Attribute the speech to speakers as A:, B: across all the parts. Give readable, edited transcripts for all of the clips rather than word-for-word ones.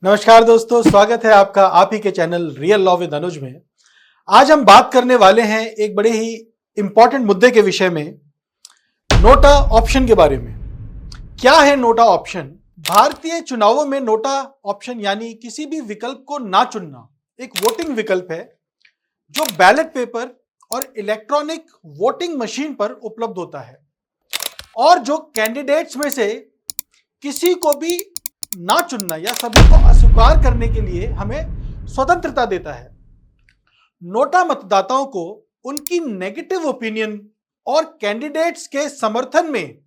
A: नमस्कार दोस्तों, स्वागत है आपका आप ही के चैनल रियल लॉ विद अनुज में। आज हम बात करने वाले हैं एक बड़े ही इंपॉर्टेंट मुद्दे के विषय में, नोटा ऑप्शन के बारे में। क्या है नोटा ऑप्शन? भारतीय चुनावों में नोटा ऑप्शन यानी किसी भी विकल्प को ना चुनना एक वोटिंग विकल्प है जो बैलेट पेपर और इलेक्ट्रॉनिक वोटिंग मशीन पर उपलब्ध होता है और जो कैंडिडेट्स में से किसी को भी ना चुनना या सभी को अस्वीकार करने के लिए हमें स्वतंत्रता देता है। नोटा मतदाताओं को उनकी नेगेटिव ओपिनियन और कैंडिडेट्स के समर्थन में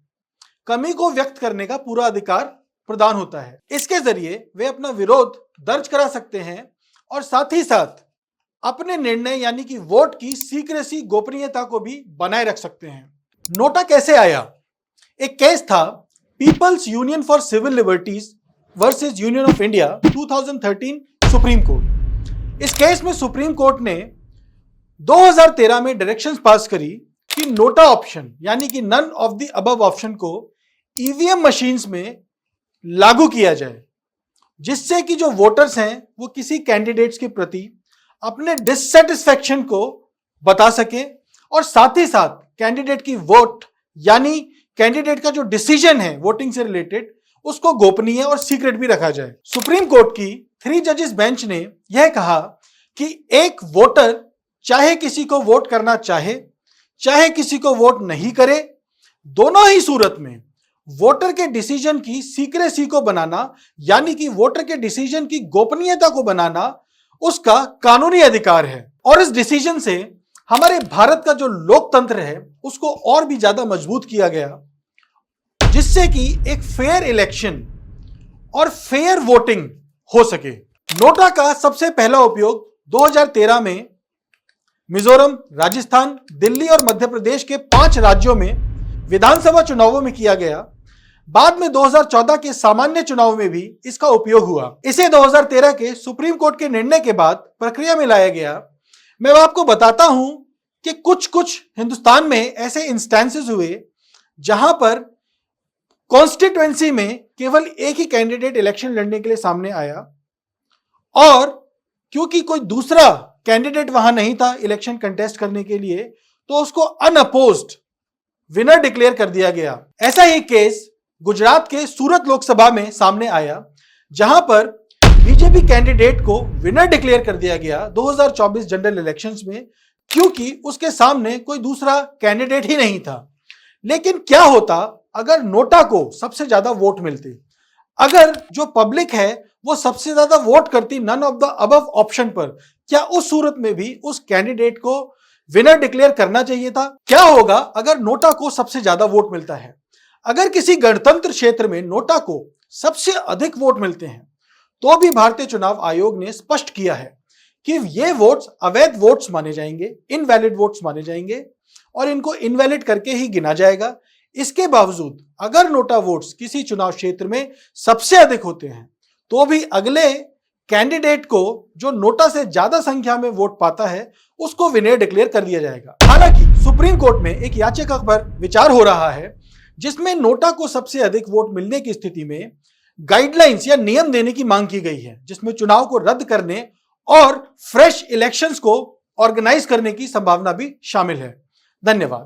A: कमी को व्यक्त करने का पूरा अधिकार प्रदान होता है। इसके जरिए वे अपना विरोध दर्ज करा सकते हैं और साथ ही साथ अपने निर्णय यानी कि वोट की सीक्रेसी गोपनीयता को भी बनाए रख सकते हैं। नोटा कैसे आया? एक केस था People's Union for Civil Liberties versus Union of India 2013 Supreme Court. इस केस में सुप्रीम कोर्ट ने 2013 में डायरेक्शंस पास करी कि नोटा ऑप्शन यानी कि none of the above option को ईवीएम मशीन्स में लागू किया जाए, जिससे कि जो वोटर्स हैं वो किसी कैंडिडेट्स के प्रति अपने डिससेटिस्फैक्शन को बता सके और साथ ही साथ कैंडिडेट की वोट यानी कैंडिडेट का जो डिसीजन है वोटिंग से रिलेटेड उसको गोपनीय और सीक्रेट भी रखा जाए। सुप्रीम कोर्ट की 3 जजेस बेंच ने यह कहा कि एक वोटर चाहे किसी को वोट करना चाहे किसी को वोट नहीं करे, दोनों ही सूरत में वोटर के डिसीजन की सीक्रेसी को बनाना यानी कि वोटर के डिसीजन की गोपनीयता को बनाना उसका कानूनी अधिकार है। और इस डिसीजन से हमारे भारत का जो लोकतंत्र है उसको और भी ज्यादा मजबूत किया गया, जिससे कि एक फेयर इलेक्शन और फेयर वोटिंग हो सके। नोटा का सबसे पहला उपयोग 2013 में मिजोरम, राजस्थान, दिल्ली और मध्य प्रदेश के 5 राज्यों में विधानसभा चुनावों में किया गया। बाद में 2014 के सामान्य चुनाव में भी इसका उपयोग हुआ। इसे 2013 के सुप्रीम कोर्ट के निर्णय के बाद प्रक्रिया में लाया गया। मैं आपको बताता हूं कि कुछ हिंदुस्तान में ऐसे इंस्टेंसेस हुए जहां पर कॉन्स्टिट्यूएंसी में केवल एक ही कैंडिडेट इलेक्शन लड़ने के लिए सामने आया और क्योंकि कोई दूसरा कैंडिडेट वहां नहीं था इलेक्शन कंटेस्ट करने के लिए, तो उसको अनअपोज्ड विनर डिक्लेयर कर दिया गया। ऐसा ही केस गुजरात के सूरत लोकसभा में सामने आया, जहां पर बीजेपी कैंडिडेट को विनर डिक्लेयर कर दिया गया 2024 जनरल इलेक्शंस में, क्योंकि उसके सामने कोई दूसरा कैंडिडेट ही नहीं था। लेकिन क्या होता अगर नोटा को सबसे ज्यादा वोट मिलते? अगर जो पब्लिक है वो सबसे ज्यादा वोट करती none of the above option पर, क्या उस सूरत में भी उस कैंडिडेट को विनर डिक्लेयर करना चाहिए था? क्या होगा अगर नोटा को सबसे ज्यादा वोट मिलता है? अगर किसी गणतंत्र क्षेत्र में नोटा को सबसे अधिक वोट मिलते हैं तो भी भारतीय चुनाव आयोग ने स्पष्ट किया है कि ये वोट्स अवैध वोट्स माने जाएंगे, इनवैलिड वोट्स माने जाएंगे और इनको इनवैलिड करके ही गिना जाएगा। इसके बावजूद अगर नोटा वोट्स किसी चुनाव क्षेत्र में सबसे अधिक होते हैं तो भी अगले कैंडिडेट को जो नोटा से ज्यादा संख्या में वोट पाता है उसको विनर डिक्लेयर कर दिया जाएगा। हालांकि सुप्रीम कोर्ट में एक याचिका पर विचार हो रहा है जिसमें नोटा को सबसे अधिक वोट मिलने की स्थिति में गाइडलाइंस या नियम देने की मांग की गई है, जिसमें चुनाव को रद्द करने और फ्रेश इलेक्शंस को ऑर्गेनाइज करने की संभावना भी शामिल है। धन्यवाद।